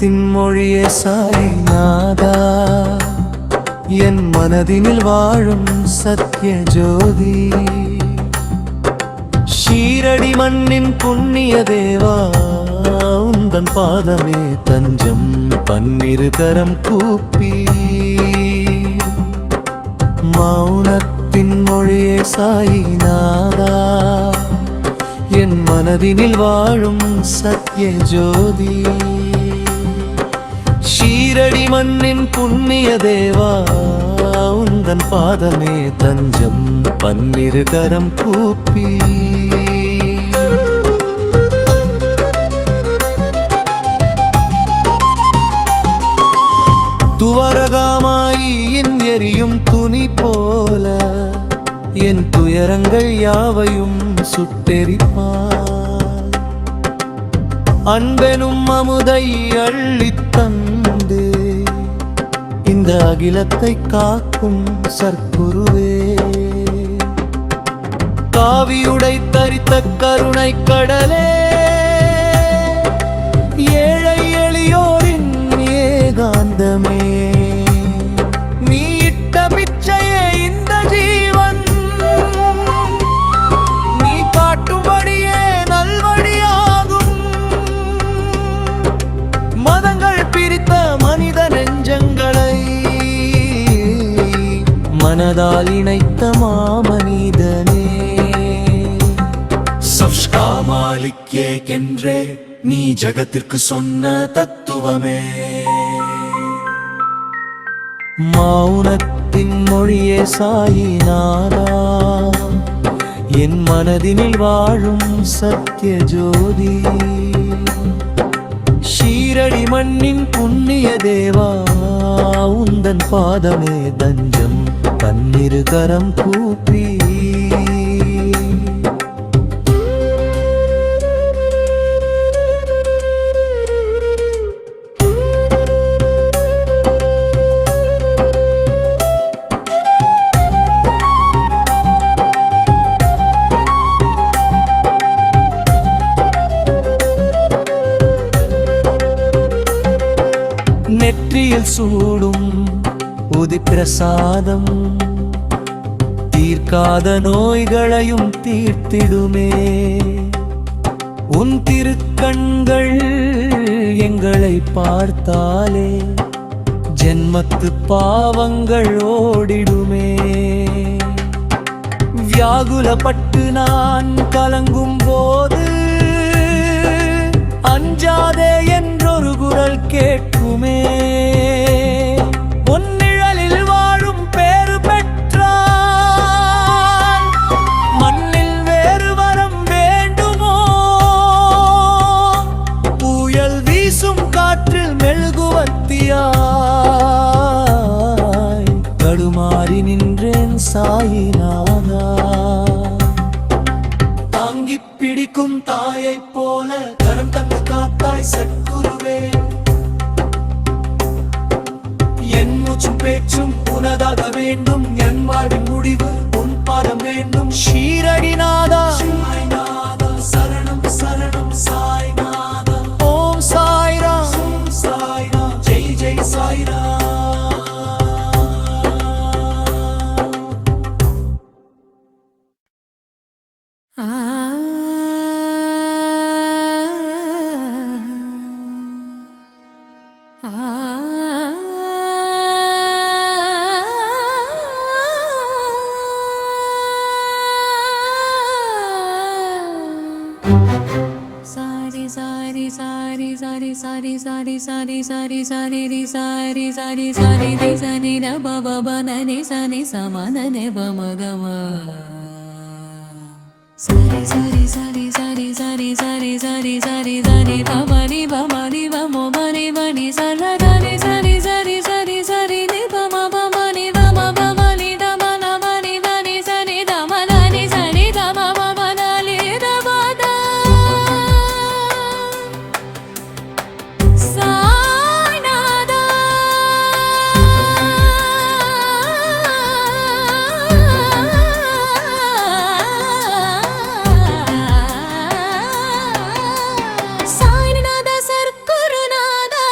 மௌனத்தின் மொழியே சாய்நாதா என் மனதினில் வாழும் சத்ய ஜோதி ஷீரடி மண்ணின் புண்ணிய தேவா உந்தன் பாதமே தஞ்சம் பன்னிரு கரம் கூப்பி மௌனத்தின் மொழியே சாய்நாதா என் மனதினில் வாழும் சத்ய ஜோதி ஷீரடி மண்ணின் புண்ணிய தேவா உந்தன் பாதமே தஞ்சம் பன்னிரு கரம் கூப்பி துவரகாமாயின் எரியும் துணி போல என் துயரங்கள் யாவையும் சுட்டெரிப்பார் அன்பெனும் அமுதை அள்ளித் தந்து இந்த அகிலத்தை காக்கும் சற்குருவே காவியுடை தரித்த கருணை கடலே ஏழை எளியோரின் ஏகாந்தமே நீ இட்ட பிச்சையே இந்த ஜீவன் நீ காட்டும்படியே நல்வழியாகும் மதங்கள் பிரித்த மனித நெஞ்சங்களை மனதால் இணைத்த மாமனிதனே சப்ஷ்கா மாலிக் ஏகென்றே நீ ஜகத்திற்கு சொன்ன தத்துவமே மௌனத்தின் மொழியே சாய்நாதா என் மனதினில் வாழும் சத்ய ஜோதி ஷீரடி மண்ணின் புண்ணிய தேவா உந்தன் பாதமே தஞ்சம் பன்னிரு கரம் கூப்பி நெற்றியில் சூடும் உதி பிரசாதம் தீர்க்காத நோய்களையும் தீர்த்திடுமே உன் திருக்கண்கள் எங்களை பார்த்தாலே ஜென்மத்து பாவங்கள் ஓடிடுமே வியாகுலப்பட்டு நான் கலங்கும் போது அஞ்சாதே என்றொரு குரல் கேட்குமே பொன்னிழலில் வாழும் பேறு பெற்றால் மண்ணில் வேறு வரம் வேண்டுமோ புயல் வீசும் காற்றில் மெழுகுவர்த்தியாய் தடுமாறி நின்றேன் சாய்நாதா தாங்கிப் பிடிக்கும் தாயைப் போல கரம் தந்து காத்தாய் சத்குருவே என் மூச்சும் பேச்சும் உனதாக வேண்டும் என் வாழ்வின் முடிவு உன் பாதம் வேண்டும் ஷீரடிநாதா சாய்நாதா சரணம் சரணம் சாய்நாதா ஓம் சாய்ராம் ஓம் Sairam Jai Jai Sairam Sari sari sari ri sari sari sari ri sani da ba ba ba na ni sani sama na ne ba ma ga ma sari sari sari sari sari sari sari sari sari ba ba ni ba ma ni ba mo ba ni sa la da ni sari sari sari sari ni ba ma ni ba ma ni da ma na ba ni sani da ma da ni sani da ma ba na li da ba da Sainada Sarkurunada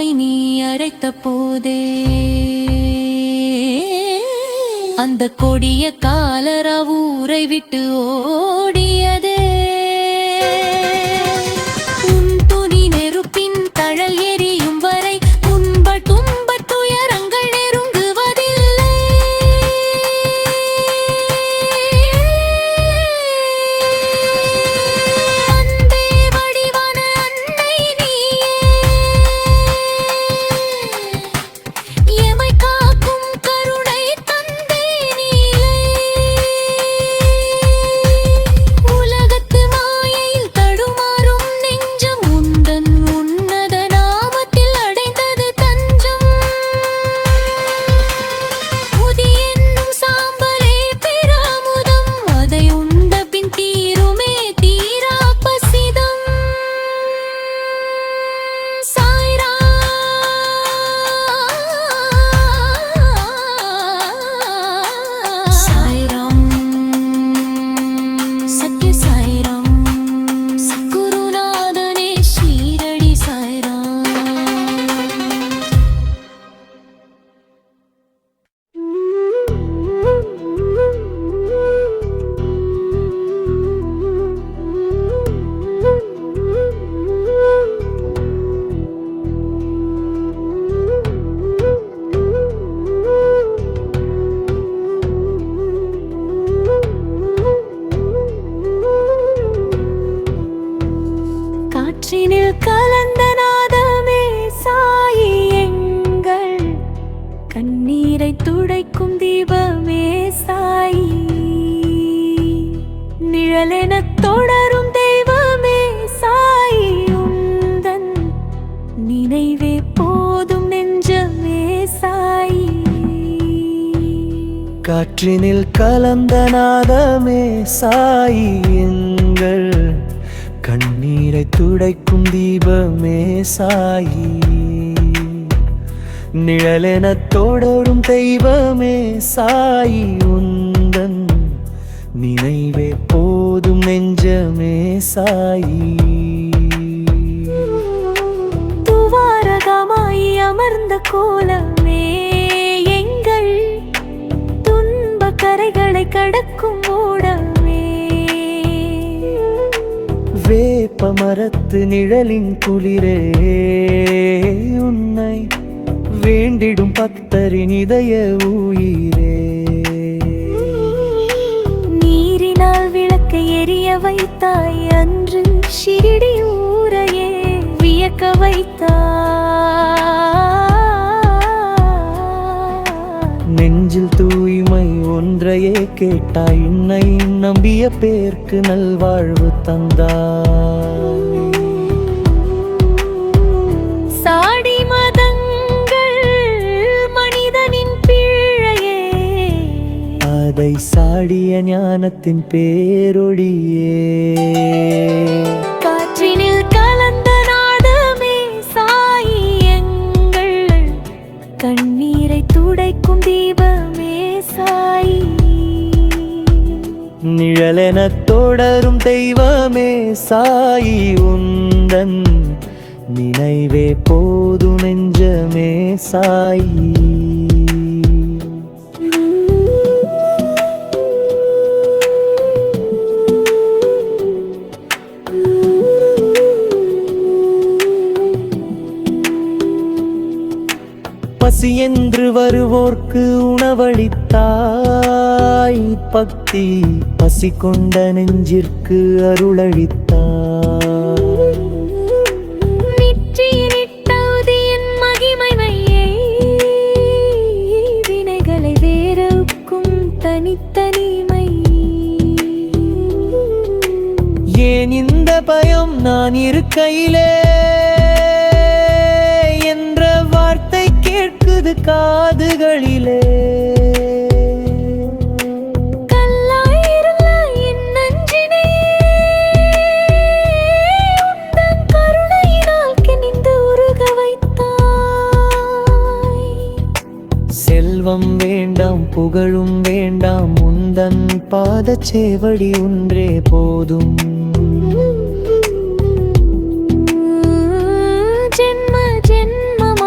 மாவை நீ அரைத்த போதே அந்த கொடிய cholera ஊரை விட்டு ஓடியதே உன் துணி நெருப்பின் தழல் எரியும் வரை துன்பத் துயரங்கள் நெருங்குவதில்லை அன்பே வடிவான அன்னை நீயே எமை காக்கும் கருணை தந்தே நீலே உலகத்து மாயையில் தடுமாறும் நெஞ்சம் உந்தன் உன்னத நாமத்தில் அடைந்தது தஞ்சம் உதி என்னும் சாம்பலே பெராமுதம் அதை உண்ட பின் தீருமே தீரா பசிதம் சாய்ராம் சத்ய சாய்ராம் சத்குருநாதனே ஷீரடி சாய்ராம் காற்றினில் கலந்த நாதமே சாயி எங்கள் கண்ணீரை துடைக்கும் தீபமே சாயி நிழலெனத் தொடரும் தெய்வமே சாயி உந்தன் நினைவே போதும் நெஞ்சமே சாயி காற்றினில் கலந்த நாதமே சாயி எங்கள் கண்ணீரை துடைக்கும் தீபமே சாயி நிழலெனத் தொடரும் தெய்வமே சாயி உந்தன் நினைவே போதும் நெஞ்சமே சாயி துவாரகமாய் அமர்ந்த கோலமே எங்கள் துன்ப கரைகளை கடக்கும் ஓடமே வேப்ப மரத்து நிழலின் குளிரே உன்னை வேண்டிடும் பக்தரின் இதய உயிரே நீரினால் விளக்கை எரிய வைத்தாய் அன்று ஷிரடி ஊரையே வியக்க வைத்தாய் நெஞ்சில் தூய்மை ஒன்றையே கேட்டாய் உன்னை நம்பிய பேர்க்கு நல்வாழ்வு தந்தாய் சாடி மதங்கள் மனிதனின் பிழையே அதை சாடிய ஞானத்தின் பேரொளியே காற்றினில் கலந்த நாதமே சாயி எங்கள் கண்ணீரை துடைக்கும் தீபமே சாயி நிழலெனத் தொடரும் தெய்வமே சாயி உந்தன் நினைவே போது நெஞ்சமே சாயி பசி என்று வருவோர்க்கு உணவளித்தாய் பக்தி பசி கொண்ட நெஞ்சிற்கு அருளளித்தாய் நெற்றியிலிட்ட உதியின் மகிமைமையை வினைகளை வேறுக்கும் தனித்தனிமை ஏன் இந்த பயம் நான் இருக்கையிலே என்ற வார்த்தை கேட்குது காதுகளிலே கல்லாயிருந்த என் நெஞ்சினை உந்தன் கருணையினால் கனிந்து உருக வைத்தாய் செல்வம் வேண்டாம் புகழும் வேண்டாம் உந்தன் பாதச் சேவடி ஒன்றே போதும் ஜென்ம ஜென்மம்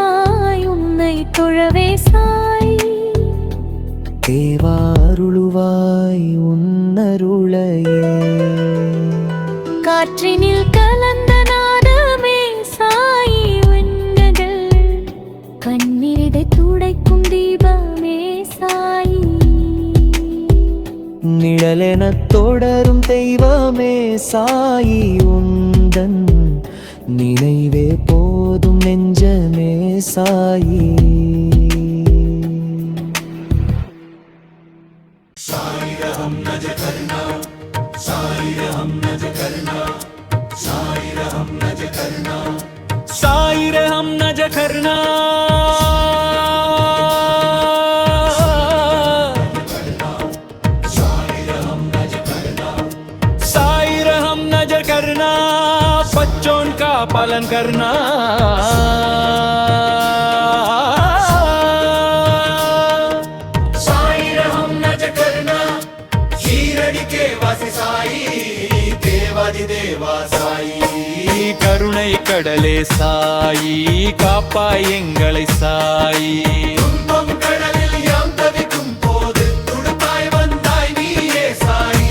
தொடரும் தெய்வமே சாயி உந்தன் நினைவே போதும் நெஞ்சமே சாயி. சாயிரஹம் நஜ கர்ணா, சாயிரஹம் நஜ கர்ணா, சாயிரஹம் நஜ கர்ணா, சாயிரஹம் நஜ கர்ணா. करना बच्चों का पालन करना. சாயிரஹம் நஜ கர்ணா, ஷீரடி கே வாசி சாயி, தேவாதி தேவா சாயி. கருணை கடலே சாயி, காப்பாய் எங்களை சாயி. துன்பம் கடலில் யாம் தவிக்கும் போது துடுப்பாய் வந்தாய் நீயே சாயி.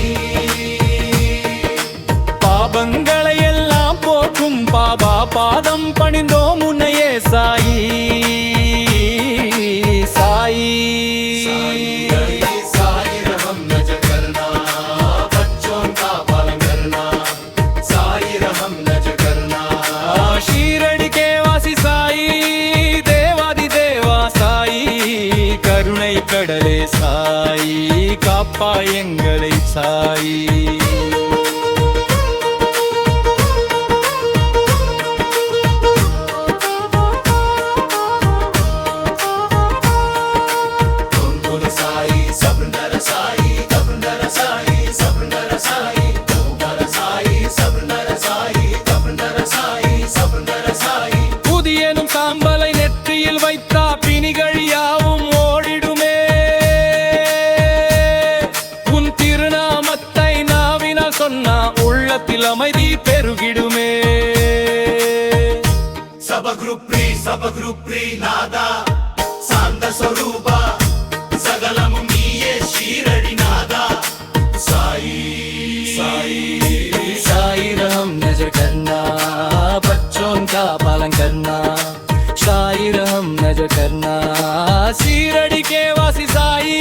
பாபங்களை எல்லாம் போக்கும் பாபா பாதம் பணிந்தோம் உன்னையே சாயி. சாயி சாயிரஹம் நஜ கர்ணா, बच्चों का पालन करना, சாயிரஹம் நஜ கர்ணா. ஷீரடி கே வாசி சாயி, தேவாதி தேவா சாயி. கருணை கடலே சாயி, காப்பாய் எங்களை சாயி. புதியனும் சாம்பலை நெற்றியில் வைத்தா பிணிகள் யாவும் ஓடிடுமே. உன் திருநாமத்தை நாவினால் சொன்னா உள்ளத்தில் அமைதி பெருகிடுமே. சபகுருப்ரி நாதா சாந்த ஸ்வரூபா, சகலமும் நீயே ஷீரடி நாதா சாயி. சாயி சாயிரஹம் நஜ கர்ணா, बच्चों का पालन करना. சாயிரஹம் நஜ கர்ணா, ஷீரடி கே வாசி சாயி,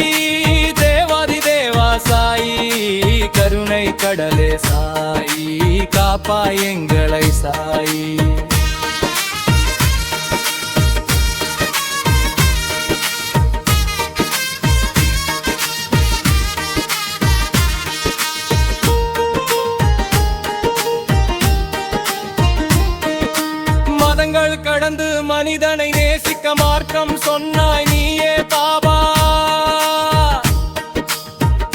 தேவாதி தேவா சாயி. கருணை கடலே சாயி, காப்பாய் எங்களை சாயி. மதங்கள் கடந்து மனிதனை நேசிக்க மார்க்கம் சொன்னாய் நீயே பாபா.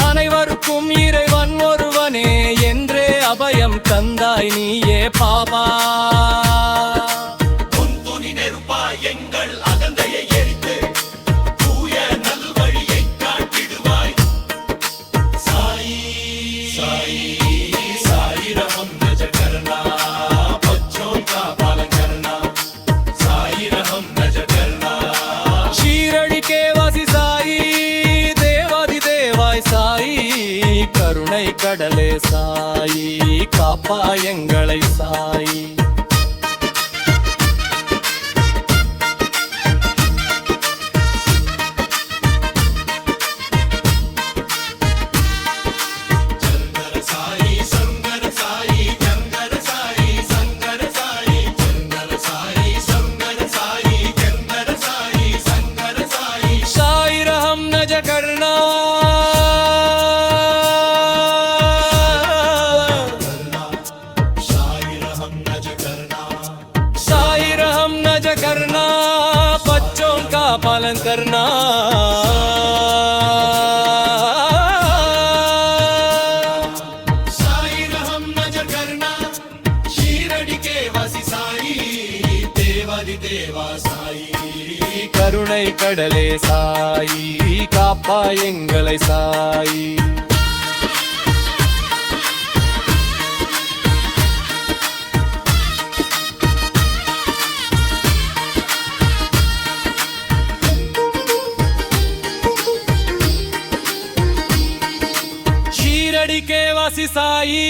அனைவருக்கும் இறைவன் ஒருவனே என்றே அபயம் தந்தாய் நீயே பாபா. உன் துணி நெருப்பாய் எங்கள் அகந்தையை எரித்து தூய நல்வழியை காட்டிடுவாய் சாயி. சாயி சாயிரஹம் நஜ கர்ணா, बच्चों का पालन करना, சாயிரஹம் நஜ கர்ணா. ஷீரடி கே வாசி சாயி, தேவாதி தேவாய் சாயி. கருணை கடலே சாயி, காப்பாய் எங்களை சாயி. சங்கர சாயி சங்கர சாயி சங்கர சாயி சங்கர சாயி சங்கர சாயி சங்கர சாயி சங்கர சாயி சங்கர சாயி. சாயிரஹம் நஜ கர்ணா, சாயிரஹம் நஜ கர்ணா, சாயிரஹம் நஜ கர்ணா. बच्चों का पालन करना. சாயிரஹம் நஜ கர்ணா, ஷீரடி கே வாசி சாயி, தேவாதி தேவா சாயி. கருணை கடலே சாயி, காப்பாய் எங்களை சாயி. ஷீரடி கே வாசி சாயி,